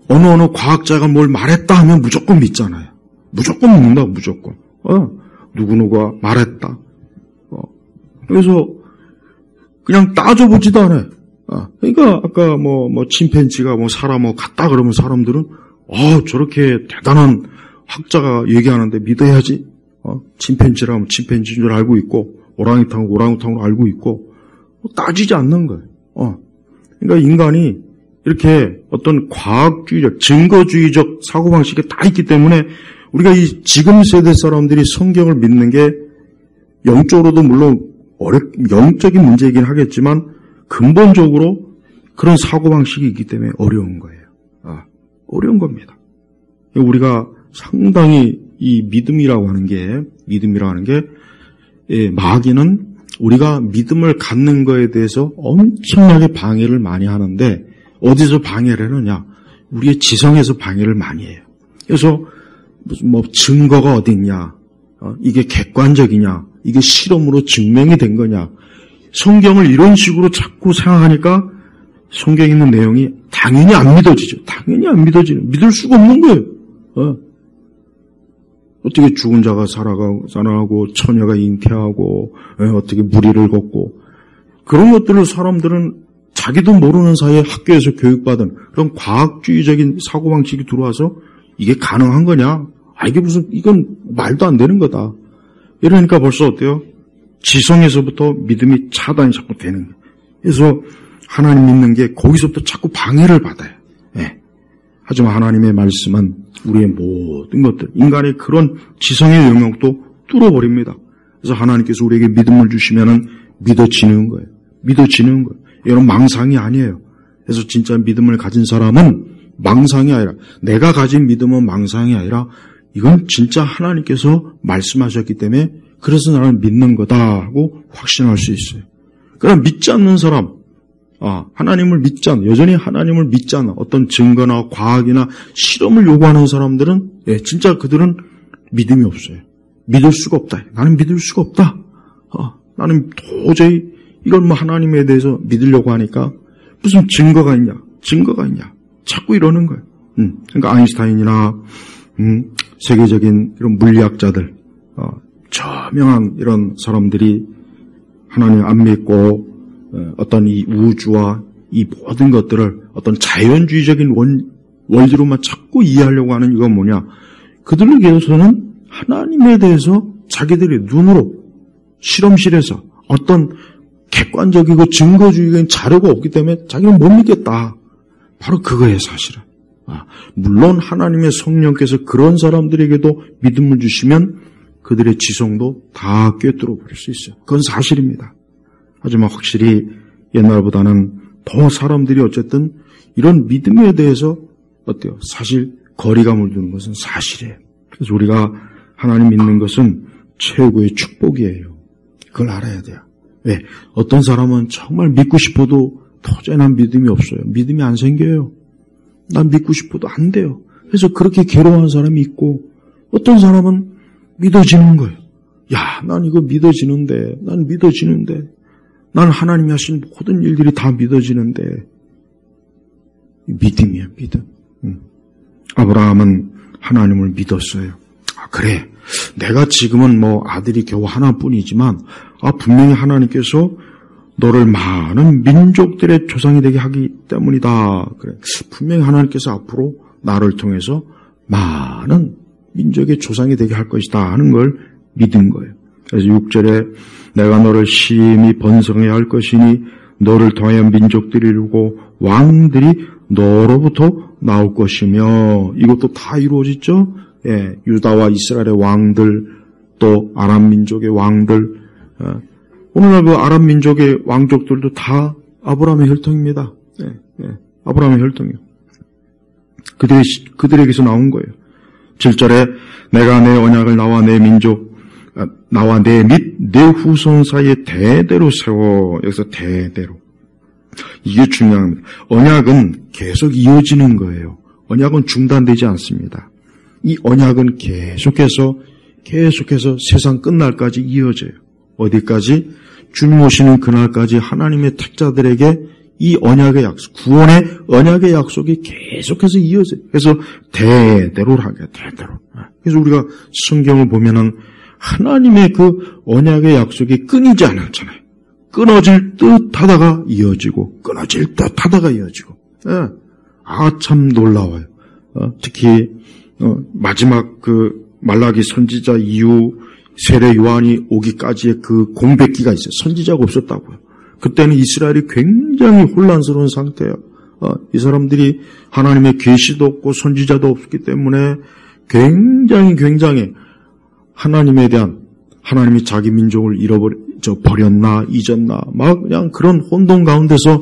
어느 과학자가 뭘 말했다 하면 무조건 믿잖아요. 무조건 믿는다, 무조건. 누구누구가 말했다. 그래서 그냥 따져보지도 않아요. 그러니까 아까 침팬지가 사람 같다 그러면 사람들은 저렇게 대단한 학자가 얘기하는데 믿어야지. 침팬지라면 침팬지인 줄 알고 있고 오랑우탕은 오랑우탕으로 알고 있고 따지지 않는 거예요. 그러니까 인간이 이렇게 어떤 과학주의적, 증거주의적 사고방식이 다 있기 때문에 우리가 이 지금 세대 사람들이 성경을 믿는 게 영적으로도 물론 영적인 문제이긴 하겠지만 근본적으로 그런 사고방식이 있기 때문에 어려운 거예요. 어려운 겁니다. 우리가 상당히 이 믿음이라고 하는 게 마귀는 우리가 믿음을 갖는 거에 대해서 엄청나게 방해를 많이 하는데 어디서 방해를 하느냐? 우리의 지성에서 방해를 많이 해요. 그래서 무슨 증거가 어디 있냐? 이게 객관적이냐? 이게 실험으로 증명이 된 거냐? 성경을 이런 식으로 자꾸 생각하니까 성경에 있는 내용이 당연히 안 믿어지죠. 당연히 안 믿어지는. 믿을 수가 없는 거예요. 어떻게 죽은 자가 살아나고 처녀가 잉태하고 어떻게 무리를 걷고 그런 것들을 사람들은 자기도 모르는 사이에 학교에서 교육받은 그런 과학주의적인 사고방식이 들어와서 이게 가능한 거냐? 이건 말도 안 되는 거다. 이러니까 벌써 어때요? 지성에서부터 믿음이 차단이 자꾸 되는 거예요. 그래서 하나님 믿는 게 거기서부터 자꾸 방해를 받아요. 하지만 하나님의 말씀은 우리의 모든 것들, 인간의 그런 지성의 영역도 뚫어버립니다. 그래서 하나님께서 우리에게 믿음을 주시면은 믿어지는 거예요. 믿어지는 거예요. 이런 망상이 아니에요. 그래서 진짜 믿음을 가진 사람은 망상이 아니라, 내가 가진 믿음은 망상이 아니라 이건 진짜 하나님께서 말씀하셨기 때문에 그래서 나는 믿는 거다 하고 확신할 수 있어요. 그러나 믿지 않는 사람, 하나님을 믿지 않는, 여전히 하나님을 믿지 않는 어떤 증거나 과학이나 실험을 요구하는 사람들은 진짜 그들은 믿음이 없어요. 믿을 수가 없다. 나는 믿을 수가 없다. 나는 도저히 이걸 하나님에 대해서 믿으려고 하니까 무슨 증거가 있냐? 자꾸 이러는 거예요. 그러니까 아인슈타인이나 세계적인 이런 물리학자들, 저명한 이런 사람들이 하나님 안 믿고 어떤 이 우주와 이 모든 것들을 어떤 자연주의적인 원리로만 자꾸 이해하려고 하는 이건 뭐냐? 그들에게서는 하나님에 대해서 자기들의 눈으로 실험실에서 어떤 객관적이고 증거주의적인 자료가 없기 때문에 자기는 못 믿겠다. 바로 그거예요, 사실은. 물론 하나님의 성령께서 그런 사람들에게도 믿음을 주시면 그들의 지성도 다 꿰뚫어 버릴 수 있어요. 그건 사실입니다. 하지만 확실히 옛날보다는 더 사람들이 어쨌든 이런 믿음에 대해서 어때요? 사실 거리감을 두는 것은 사실이에요. 그래서 우리가 하나님 믿는 것은 최고의 축복이에요. 그걸 알아야 돼요. 왜? 어떤 사람은 정말 믿고 싶어도 도저히 난 믿음이 없어요. 믿음이 안 생겨요. 난 믿고 싶어도 안 돼요. 그래서 그렇게 괴로워하는 사람이 있고 어떤 사람은 믿어지는 거예요. 야, 난 이거 믿어지는데, 난 하나님이 하신 모든 일들이 다 믿어지는데 믿음이에요, 믿음. 아브라함은 하나님을 믿었어요. 그래. 내가 지금은 아들이 겨우 하나뿐이지만 분명히 하나님께서 너를 많은 민족들의 조상이 되게 하기 때문이다. 그래. 분명히 하나님께서 앞으로 나를 통해서 많은 민족의 조상이 되게 할 것이다 하는 걸 믿은 거예요. 그래서 6절에 내가 너를 심히 번성해야 할 것이니 너를 통하여 민족들이 이루고 왕들이 너로부터 나올 것이며, 이것도 다 이루어졌죠. 예, 유다와 이스라엘의 왕들, 또 아람 민족의 왕들, 오늘날 그 아람 민족의 왕족들도 다 아브라함의 혈통입니다. 아브라함의 혈통이요. 그들에게서 나온 거예요. 7절에 내가 내 언약을 나와 내 민족, 나와 내 및 내 후손 사이에 대대로 세워. 여기서 대대로. 이게 중요합니다. 언약은 계속 이어지는 거예요. 언약은 중단되지 않습니다. 이 언약은 계속해서 세상 끝날까지 이어져요. 어디까지? 주님 오시는 그날까지 하나님의 택자들에게 이 언약의 약속, 구원의 언약의 약속이 계속해서 이어져요. 그래서 대대로 하게, 대대로. 그래서 우리가 성경을 보면은 하나님의 그 언약의 약속이 끊이지 않았잖아요. 끊어질 듯 하다가 이어지고, 끊어질 듯 하다가 이어지고. 참 놀라워요. 특히, 마지막 그 말라기 선지자 이후 세례 요한이 오기까지의 그 공백기가 있어요. 선지자가 없었다고요. 그때는 이스라엘이 굉장히 혼란스러운 상태예요. 이 사람들이 하나님의 계시도 없고 선지자도 없기 때문에 굉장히 하나님에 대한, 하나님이 자기 민족을 버렸나 잊었나 막 그냥 그런 혼돈 가운데서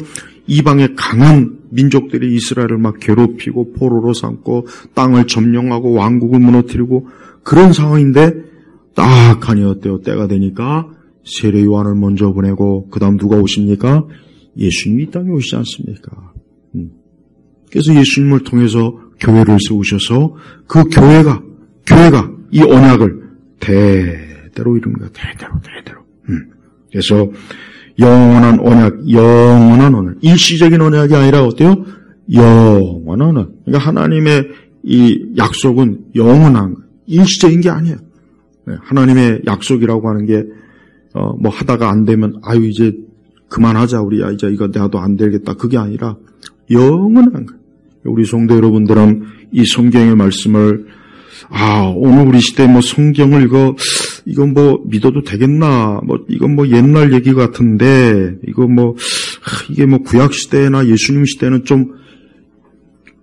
이방의 강한 민족들이 이스라엘을 막 괴롭히고 포로로 삼고 땅을 점령하고 왕국을 무너뜨리고 그런 상황인데 딱 하니 어때요? 때가 되니까 세례 요한을 먼저 보내고 그 다음 누가 오십니까? 예수님이 이 땅에 오시지 않습니까? 그래서 예수님을 통해서 교회를 세우셔서 그 교회가 이 언약을 대대로 이룬 거예요. 대대로. 그래서 영원한 언약. 일시적인 언약이 아니라 어때요? 영원한 언약. 그러니까 하나님의 이 약속은 영원한 거예요. 일시적인 게 아니에요. 하나님의 약속이라고 하는 게 하다가 안 되면 이제 그만하자 우리 이제 이거 내가도 안 되겠다 그게 아니라 영원한 거예요. 우리 성도 여러분들은 이 성경의 말씀을 오늘 우리 시대 성경을 이건 믿어도 되겠나? 이건 옛날 얘기 같은데, 이게 구약시대나 예수님 시대는 좀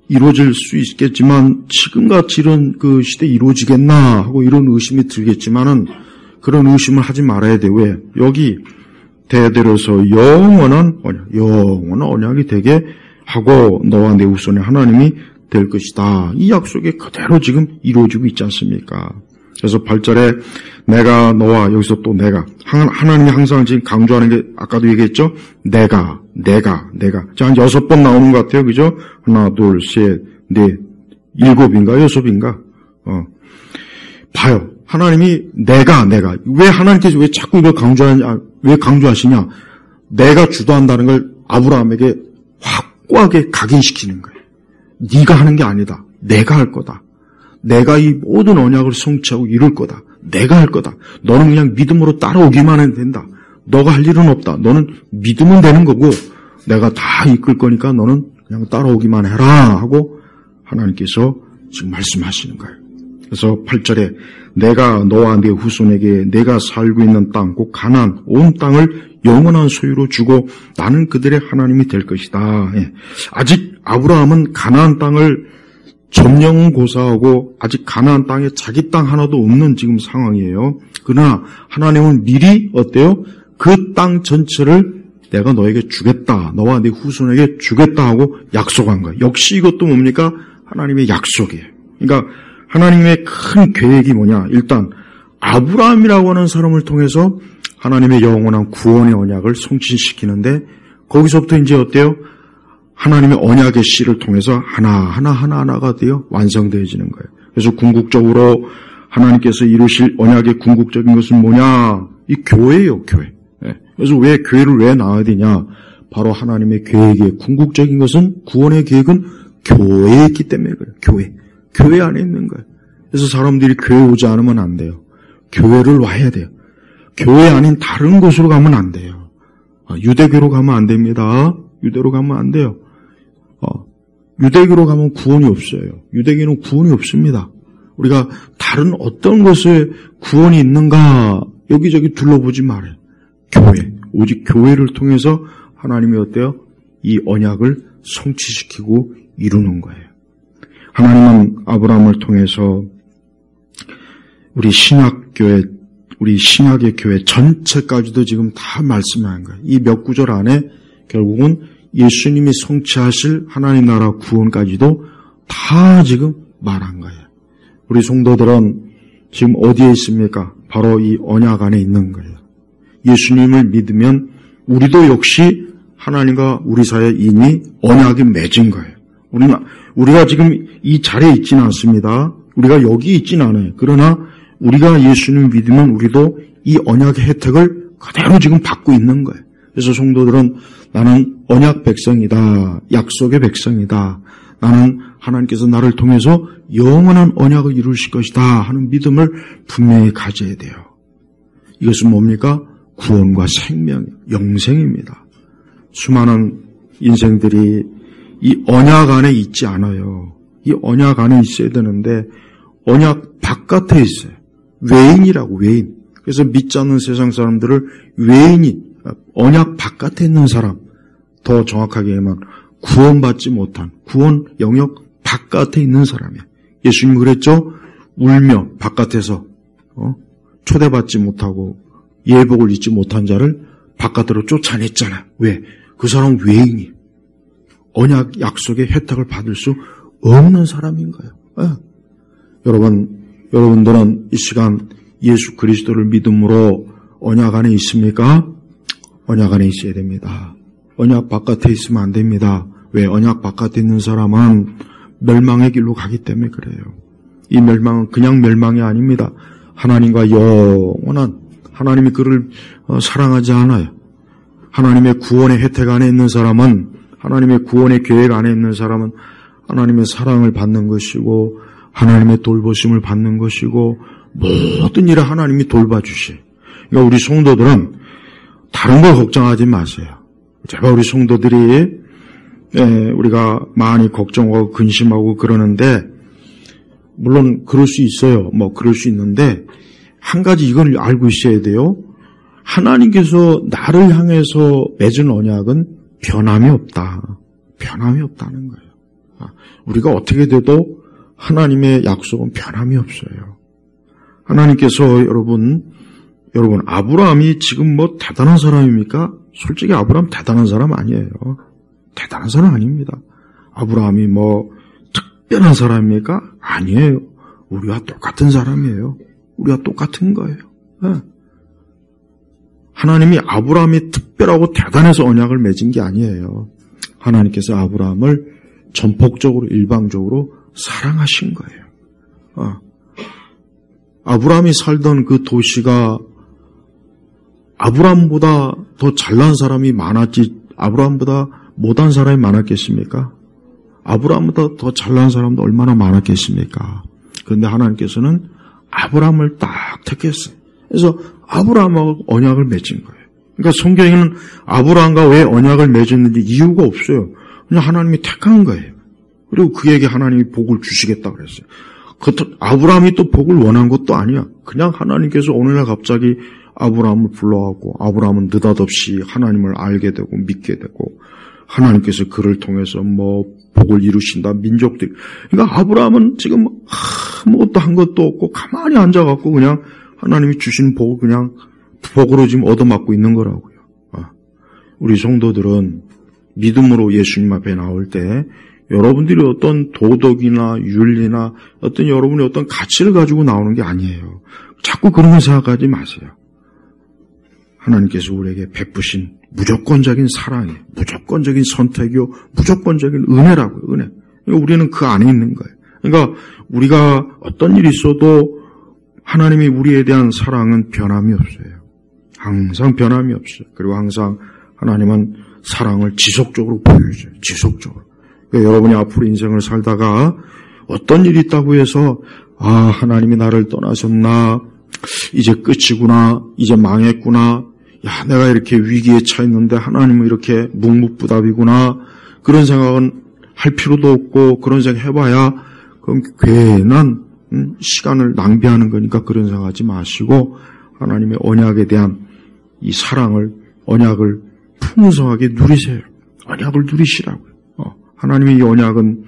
이루어질 수 있겠지만, 지금같이 이런 그 시대에 이루어지겠나? 하고 이런 의심이 들겠지만은, 그런 의심을 하지 말아야 돼. 왜? 여기 대대로서 영원한 언약이 되게 하고, 너와 내 후손의 하나님이 될 것이다. 이 약속이 그대로 지금 이루어지고 있지 않습니까? 그래서 8절에 내가 너와, 여기서 또 내가, 하나님이 항상 지금 강조하는 게 아까도 얘기했죠? 내가 자, 한 6번 나오는 것 같아요. 그죠? 하나, 둘, 셋, 넷, 7인가 6인가? 봐요. 하나님이 내가 왜 하나님께서 왜 자꾸 이걸 왜 강조하시냐? 내가 주도한다는 걸 아브라함에게 확고하게 각인시키는 거예요. 네가 하는 게 아니다. 내가 할 거다. 내가 이 모든 언약을 성취하고 이룰 거다. 내가 할 거다. 너는 그냥 믿음으로 따라오기만 해도 된다. 너가 할 일은 없다. 너는 믿으면 되는 거고 내가 다 이끌 거니까 너는 그냥 따라오기만 해라 하고 하나님께서 지금 말씀하시는 거예요. 그래서 8절에 내가 너와 네 후손에게 내가 살고 있는 땅, 곧 가나안 온 땅을 영원한 소유로 주고 나는 그들의 하나님이 될 것이다. 아직 아브라함은 가나안 땅을 점령고사하고 아직 가나안 땅에 자기 땅 하나도 없는 지금 상황이에요. 그러나 하나님은 미리 어때요? 그 땅 전체를 내가 너에게 주겠다. 너와 네 후손에게 주겠다 하고 약속한 거예요. 역시 이것도 뭡니까? 하나님의 약속이에요. 그러니까 하나님의 큰 계획이 뭐냐? 일단 아브라함이라고 하는 사람을 통해서 하나님의 영원한 구원의 언약을 성취시키는데 거기서부터 이제 어때요? 하나님의 언약의 씨를 통해서 하나하나가 되어 완성되어지는 거예요. 그래서 궁극적으로 하나님께서 이루실 언약의 궁극적인 것은 뭐냐? 이 교회예요, 교회. 그래서 왜 교회를 왜 나와야 되냐? 바로 하나님의 계획의 궁극적인 것은 구원의 계획은 교회에 있기 때문에 그래요. 교회 안에 있는 거예요. 그래서 사람들이 교회 오지 않으면 안 돼요. 교회를 와야 돼요. 교회 아닌 다른 곳으로 가면 안 돼요. 유대교로 가면 안 됩니다. 유대로 가면 안 돼요. 유대교로 가면 구원이 없어요. 유대교는 구원이 없습니다. 우리가 다른 어떤 곳에 구원이 있는가 여기저기 둘러보지 말아요. 교회, 오직 교회를 통해서 하나님이 어때요? 이 언약을 성취시키고 이루는 거예요. 하나님은 아브라함을 통해서 우리 신약교회, 우리 신약의 교회 전체까지도 지금 다 말씀하는 거예요. 이 몇 구절 안에 결국은 예수님이 성취하실 하나님 나라 구원까지도 다 지금 말한 거예요. 우리 성도들은 지금 어디에 있습니까? 바로 이 언약 안에 있는 거예요. 예수님을 믿으면 우리도 역시 하나님과 우리 사이에 이미 언약이 맺은 거예요. 우리가 지금 이 자리에 있지는 않습니다. 우리가 여기 있지는 않아요. 그러나 우리가 예수님을 믿으면 우리도 이 언약의 혜택을 그대로 지금 받고 있는 거예요. 그래서 성도들은 나는 언약 백성이다. 약속의 백성이다. 나는 하나님께서 나를 통해서 영원한 언약을 이루실 것이다 하는 믿음을 분명히 가져야 돼요. 이것은 뭡니까? 구원과 생명, 영생입니다. 수많은 인생들이 이 언약 안에 있지 않아요. 이 언약 안에 있어야 되는데 언약 바깥에 있어요. 외인이라고, 외인. 그래서 믿지 않는 세상 사람들을 외인이, 언약 바깥에 있는 사람, 더 정확하게 하면 구원받지 못한, 구원 영역 바깥에 있는 사람이야. 예수님이 그랬죠? 울며 바깥에서 초대받지 못하고 예복을 잊지 못한 자를 바깥으로 쫓아냈잖아. 왜? 그 사람은 외인이 언약 약속의 혜택을 받을 수 없는 사람인 거예요. 여러분들은 이 시간 예수 그리스도를 믿음으로 언약 안에 있습니까? 언약 안에 있어야 됩니다. 언약 바깥에 있으면 안 됩니다. 왜? 언약 바깥에 있는 사람은 멸망의 길로 가기 때문에 그래요. 이 멸망은 그냥 멸망이 아닙니다. 하나님과 영원한, 하나님이 그를 사랑하지 않아요. 하나님의 구원의 혜택 안에 있는 사람은, 하나님의 구원의 계획 안에 있는 사람은 하나님의 사랑을 받는 것이고 하나님의 돌보심을 받는 것이고 모든 일을 하나님이 돌봐주시. 그러니까 우리 성도들은 다른 걸 걱정하지 마세요. 제발 우리 성도들이 우리가 많이 걱정하고 근심하고 그러는데 물론 그럴 수 있어요. 그럴 수 있는데 한 가지 이걸 알고 있어야 돼요. 하나님께서 나를 향해서 맺은 언약은 변함이 없다. 변함이 없다는 거예요. 우리가 어떻게 돼도 하나님의 약속은 변함이 없어요. 하나님께서 여러분 아브라함이 지금 대단한 사람입니까? 솔직히 아브라함 대단한 사람 아니에요. 대단한 사람 아닙니다. 아브라함이 특별한 사람입니까? 아니에요. 우리와 똑같은 사람이에요. 우리와 똑같은 거예요. 하나님이 아브라함이 특별하고 대단해서 언약을 맺은 게 아니에요. 하나님께서 아브라함을 전폭적으로 일방적으로 사랑하신 거예요. 아브라함이 살던 그 도시가 아브라함보다 더 잘난 사람이 많았지 아브라함보다 못한 사람이 많았겠습니까? 아브라함보다 더 잘난 사람도 얼마나 많았겠습니까? 그런데 하나님께서는 아브라함을 딱 택했어요. 그래서 아브라함하고 언약을 맺은 거예요. 그러니까 성경에는 아브라함과 왜 언약을 맺었는지 이유가 없어요. 그냥 하나님이 택한 거예요. 그리고 그에게 하나님이 복을 주시겠다고 그랬어요. 아브라함이 또 복을 원한 것도 아니야. 그냥 하나님께서 어느 날 갑자기 아브라함을 불러갖고 아브라함은 느닷없이 하나님을 알게 되고 믿게 되고 하나님께서 그를 통해서 복을 이루신다 민족들이. 그러니까 아브라함은 지금 아무것도 한 것도 없고 가만히 앉아갖고 그냥 하나님이 주신 복을 그냥 복으로 지금 얻어맞고 있는 거라고요. 우리 성도들은 믿음으로 예수님 앞에 나올 때 여러분들이 어떤 도덕이나 윤리나 어떤 여러분의 어떤 가치를 가지고 나오는 게 아니에요. 자꾸 그런 걸 생각하지 마세요. 하나님께서 우리에게 베푸신 무조건적인 사랑이에요. 무조건적인 선택이요. 무조건적인 은혜라고요. 은혜. 그러니까 우리는 그 안에 있는 거예요. 그러니까 우리가 어떤 일이 있어도 하나님이 우리에 대한 사랑은 변함이 없어요. 항상 변함이 없어요. 그리고 항상 하나님은 사랑을 지속적으로 보여줘요. 지속적으로. 그러니까 여러분이 앞으로 인생을 살다가 어떤 일이 있다고 해서 하나님이 나를 떠나셨나? 이제 끝이구나. 이제 망했구나. 야, 내가 이렇게 위기에 처했는데 하나님은 이렇게 묵묵부답이구나. 그런 생각은 할 필요도 없고, 그런 생각 해봐야 그럼 괜한 시간을 낭비하는 거니까 그런 생각하지 마시고, 하나님의 언약에 대한 이 사랑을, 언약을 풍성하게 누리세요. 언약을 누리시라고요. 하나님의 이 언약은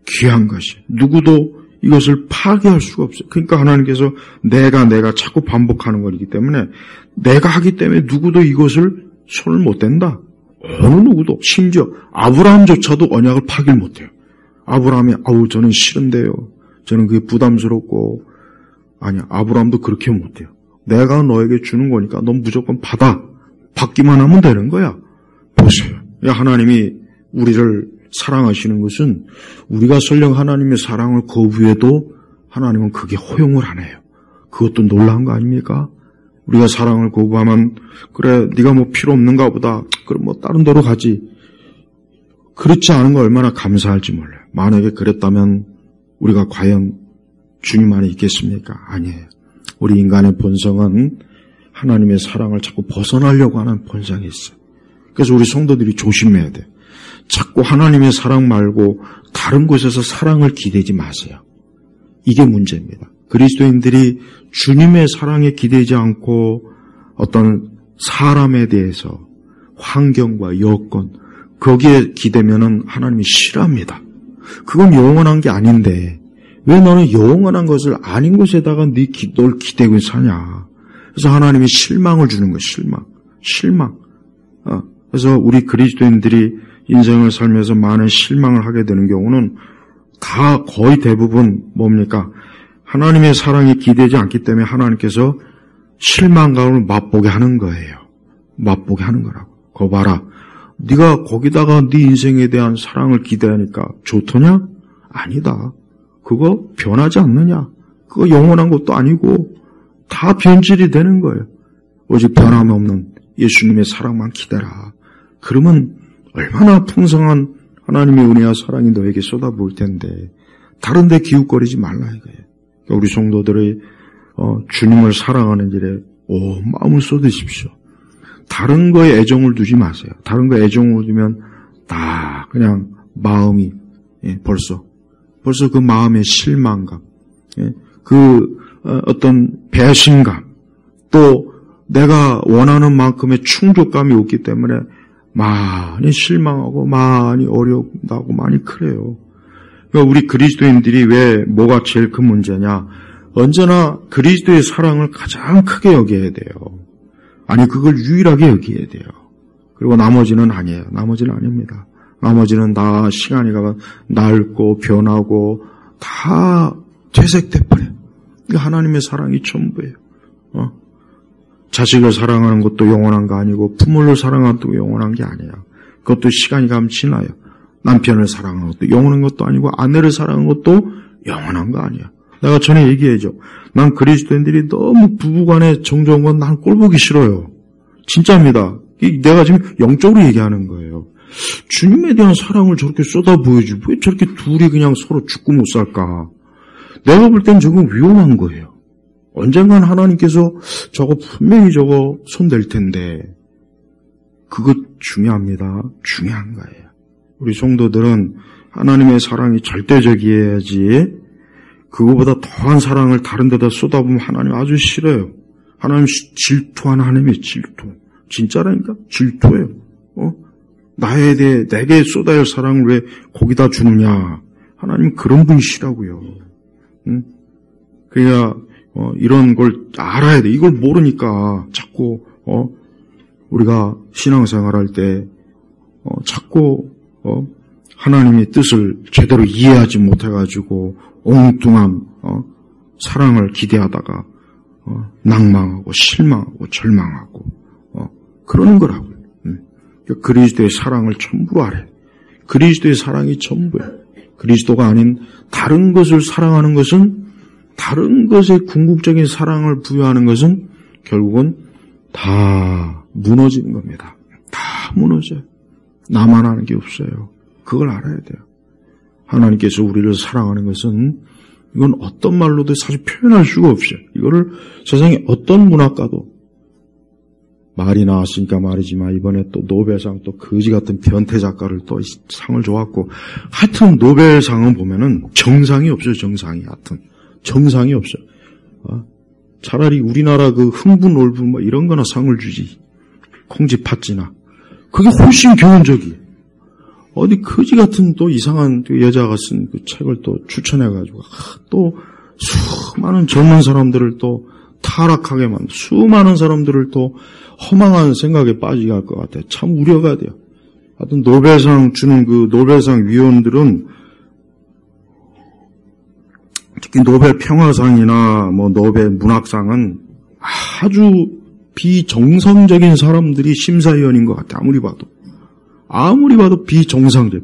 귀한 것이, 누구도 이것을 파괴할 수가 없어요. 그러니까 하나님께서 내가 자꾸 반복하는 거기 때문에, 내가 하기 때문에 누구도 이것을 손을 못 댄다. 어느 누구도, 심지어 아브라함조차도 언약을 파괴를 못해요. 아브라함이 저는 싫은데요. 저는 그게 부담스럽고, 아니야, 아브라함도 그렇게 못해요. 내가 너에게 주는 거니까 넌 무조건 받기만 하면 되는 거야. 보세요. 하나님이 우리를 사랑하시는 것은, 우리가 설령 하나님의 사랑을 거부해도 하나님은 그게 허용을 안 해요. 그것도 놀라운 거 아닙니까? 우리가 사랑을 거부하면, 그래, 네가 뭐 필요 없는가 보다. 그럼 뭐 다른 데로 가지. 그렇지 않은 거 얼마나 감사할지 몰라요. 만약에 그랬다면 우리가 과연 주님 안에 있겠습니까? 아니에요. 우리 인간의 본성은 하나님의 사랑을 자꾸 벗어나려고 하는 본성이 있어요. 그래서 우리 성도들이 조심해야 돼요. 자꾸 하나님의 사랑 말고 다른 곳에서 사랑을 기대지 마세요. 이게 문제입니다. 그리스도인들이 주님의 사랑에 기대지 않고 어떤 사람에 대해서, 환경과 여건, 거기에 기대면은 하나님이 싫어합니다. 그건 영원한 게 아닌데 왜 너는 영원한 것을 아닌 곳에다가 널 기대고 사냐. 그래서 하나님이 실망을 주는 거예요. 실망. 그래서 우리 그리스도인들이 인생을 살면서 많은 실망을 하게 되는 경우는 다 거의 대부분 뭡니까? 하나님의 사랑이 기대지 않기 때문에 하나님께서 실망감을 맛보게 하는 거예요. 맛보게 하는 거라고. 거 봐라. 네가 거기다가 네 인생에 대한 사랑을 기대하니까 좋더냐? 아니다. 그거 변하지 않느냐? 그거 영원한 것도 아니고 다 변질이 되는 거예요. 오직 변함없는 예수님의 사랑만 기대라. 그러면 얼마나 풍성한 하나님의 은혜와 사랑이 너에게 쏟아부을 텐데 다른 데 기웃거리지 말라 이거예요. 우리 성도들의 주님을 사랑하는 일에 마음을 쏟으십시오. 다른 거에 애정을 두지 마세요. 다른 거에 애정을 두면 다 그냥 마음이 벌써 그 마음의 실망감, 그 어떤 배신감, 또 내가 원하는 만큼의 충족감이 없기 때문에 많이 실망하고 많이 어렵다고 많이 그래요. 그러니까 우리 그리스도인들이 왜 뭐가 제일 큰 문제냐? 언제나 그리스도의 사랑을 가장 크게 여겨야 돼요. 아니 그걸 유일하게 여겨야 돼요. 그리고 나머지는 아니에요. 나머지는 아닙니다. 나머지는 다 시간이 가면 낡고 변하고 다 퇴색돼 버려요. 하나님의 사랑이 전부예요. 자식을 사랑하는 것도 영원한 거 아니고 부모를 사랑하는 것도 영원한 게 아니에요. 그것도 시간이 가면 지나요. 남편을 사랑하는 것도 영원한 것도 아니고 아내를 사랑하는 것도 영원한 거 아니야. 내가 전에 얘기해줘. 난 그리스도인들이 너무 부부간에 정적인 건 난 꼴보기 싫어요. 진짜입니다. 내가 지금 영적으로 얘기하는 거예요. 주님에 대한 사랑을 저렇게 쏟아부어주고 왜 저렇게 둘이 그냥 서로 죽고 못 살까? 내가 볼 땐 저건 위험한 거예요. 언젠간 하나님께서 저거 분명히 저거 손댈 텐데 그거 중요합니다. 중요한 거예요. 우리 성도들은 하나님의 사랑이 절대적이어야지 그거보다 더한 사랑을 다른 데다 쏟아부으면 하나님 아주 싫어요. 하나님 질투하는 하나님의 질투. 진짜라니까? 질투예요. 나에 대해 내게 쏟아야 할 사랑을 왜 거기다 주느냐. 하나님 그런 분이시라고요. 그러니까 이런 걸 알아야 돼. 이걸 모르니까 자꾸 우리가 신앙생활할 때 자꾸 하나님의 뜻을 제대로 이해하지 못해가지고 엉뚱한 사랑을 기대하다가 낭망하고 실망하고 절망하고 그러는 거라고요. 그리스도의 사랑을 전부로 알아요. 그리스도의 사랑이 전부예요. 그리스도가 아닌 다른 것을 사랑하는 것은, 다른 것에 궁극적인 사랑을 부여하는 것은 결국은 다 무너지는 겁니다. 다 무너져요. 나만 아는 게 없어요. 그걸 알아야 돼요. 하나님께서 우리를 사랑하는 것은 이건 어떤 말로도 사실 표현할 수가 없어요. 이거를 세상에 어떤 문학가도 말이 나왔으니까 말이지만 이번에 또 노벨상 또 거지 같은 변태 작가를 또 상을 줘갖고 하여튼 노벨상은 보면은 정상이 없어요. 정상이 하여튼 정상이 없어요. 차라리 우리나라 그 흥분 올분 뭐 이런 거나 상을 주지. 콩지 팥지나 그게 훨씬 교훈적이에요. 어디 거지 같은 또 이상한 여자가 쓴 그 책을 또 추천해가지고 또 수많은 젊은 사람들을 또 타락하게 만들고 수많은 사람들을 또 허망한 생각에 빠지게 할 것 같아요. 참 우려가 돼요. 하여튼 노벨상 주는 그 노벨상 위원들은 특히 노벨 평화상이나 뭐 노벨 문학상은 아주 비정상적인 사람들이 심사위원인 것 같아요. 아무리 봐도 비정상적.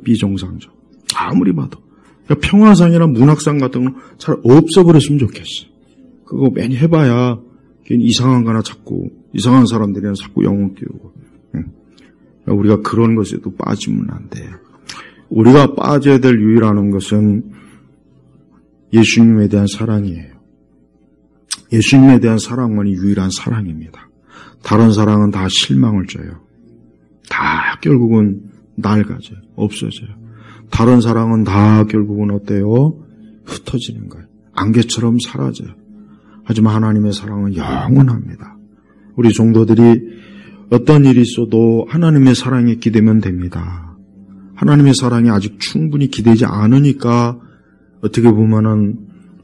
아무리 봐도. 그러니까 평화상이나 문학상 같은 건 잘 없어버렸으면 좋겠어. 그거 매니 해봐야 이상한 거나 자꾸 이상한 사람들이나 자꾸 영웅 띄우고. 그러니까 우리가 그런 것에도 빠지면 안 돼요. 우리가 빠져야 될 유일한 것은 예수님에 대한 사랑이에요. 예수님에 대한 사랑만이 유일한 사랑입니다. 다른 사랑은 다 실망을 줘요. 다 결국은 낡아져요. 없어져요. 다른 사랑은 다 결국은 어때요? 흩어지는 거예요. 안개처럼 사라져요. 하지만 하나님의 사랑은 영원합니다. 우리 성도들이 어떤 일이 있어도 하나님의 사랑에 기대면 됩니다. 하나님의 사랑이 아직 충분히 기대지 않으니까 어떻게 보면은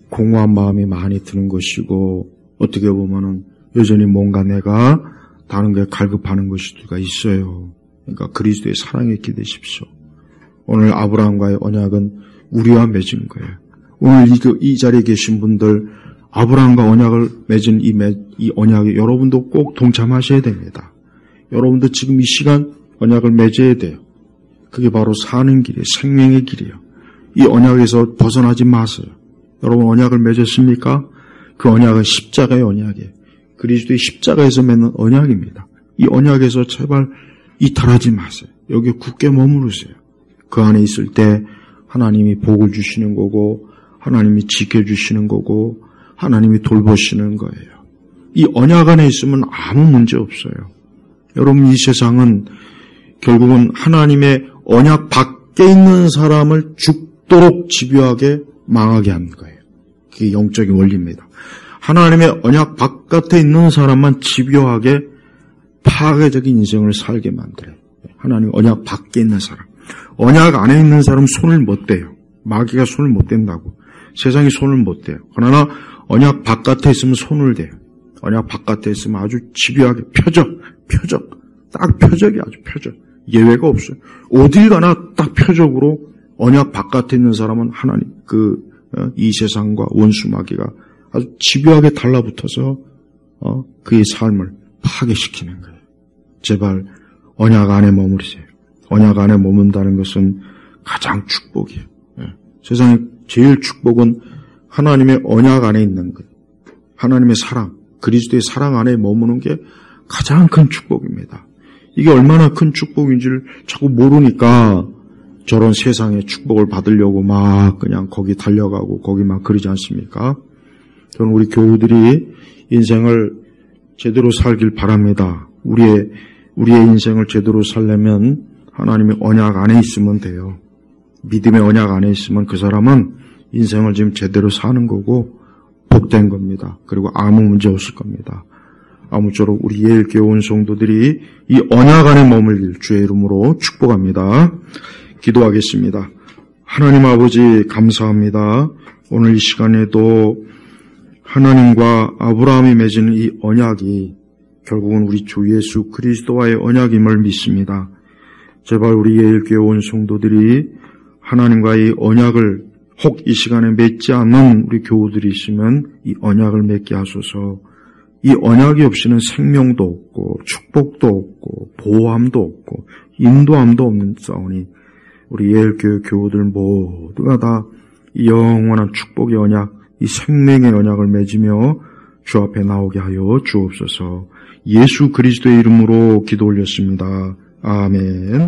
공허한 마음이 많이 드는 것이고 어떻게 보면은 여전히 뭔가 내가 다른 게 갈급하는 것일 수가 있어요. 그러니까 그리스도의 사랑에 기대십시오. 오늘 아브라함과의 언약은 우리와 맺은 거예요. 오늘 이 자리에 계신 분들 아브라함과 언약을 맺은 이 언약에 여러분도 꼭 동참하셔야 됩니다. 여러분도 지금 이 시간 언약을 맺어야 돼요. 그게 바로 사는 길이에요. 생명의 길이에요. 이 언약에서 벗어나지 마세요. 여러분 언약을 맺었습니까? 그 언약은 십자가의 언약이에요. 그리스도의 십자가에서 맺는 언약입니다. 이 언약에서 제발 이탈하지 마세요. 여기에 굳게 머무르세요. 그 안에 있을 때 하나님이 복을 주시는 거고 하나님이 지켜주시는 거고 하나님이 돌보시는 거예요. 이 언약 안에 있으면 아무 문제 없어요. 여러분 이 세상은 결국은 하나님의 언약 밖에 있는 사람을 죽도록 집요하게 망하게 하는 거예요. 그게 영적인 원리입니다. 하나님의 언약 바깥에 있는 사람만 집요하게 파괴적인 인생을 살게 만들어요. 하나님 언약 밖에 있는 사람. 언약 안에 있는 사람은 손을 못 대요. 마귀가 손을 못 댄다고. 세상이 손을 못 대요. 그러나 언약 바깥에 있으면 손을 대요. 언약 바깥에 있으면 아주 집요하게 표적. 딱 표적이 아주 표적. 예외가 없어요. 어딜 가나 딱 표적으로 언약 바깥에 있는 사람은 하나님, 이 세상과 원수 마귀가 아주 집요하게 달라붙어서, 그의 삶을 파괴시키는 거예요. 제발, 언약 안에 머무르세요. 언약 안에 머문다는 것은 가장 축복이에요. 세상에 제일 축복은 하나님의 언약 안에 있는 것. 하나님의 사랑, 그리스도의 사랑 안에 머무는 게 가장 큰 축복입니다. 이게 얼마나 큰 축복인지를 자꾸 모르니까 저런 세상의 축복을 받으려고 막 그냥 거기 달려가고 거기 막 그러지 않습니까? 저는 우리 교우들이 인생을 제대로 살길 바랍니다. 우리의 인생을 제대로 살려면 하나님의 언약 안에 있으면 돼요. 믿음의 언약 안에 있으면 그 사람은 인생을 지금 제대로 사는 거고 복된 겁니다. 그리고 아무 문제 없을 겁니다. 아무쪼록 우리 예일교회 온 성도들이 이 언약 안에 머물길 주의 이름으로 축복합니다. 기도하겠습니다. 하나님 아버지 감사합니다. 오늘 이 시간에도 하나님과 아브라함이 맺은 이 언약이 결국은 우리 주 예수 그리스도와의 언약임을 믿습니다. 제발 우리 예일교회 온 성도들이 하나님과의 언약을 혹 이 시간에 맺지 않는 우리 교우들이 있으면 이 언약을 맺게 하소서. 이 언약이 없이는 생명도 없고 축복도 없고 보호함도 없고 인도함도 없는 싸우니 우리 예일교회 교우들 모두가 다 이 영원한 축복의 언약, 이 생명의 언약을 맺으며 주 앞에 나오게 하여 주옵소서. 예수 그리스도의 이름으로 기도 올렸습니다. 아멘.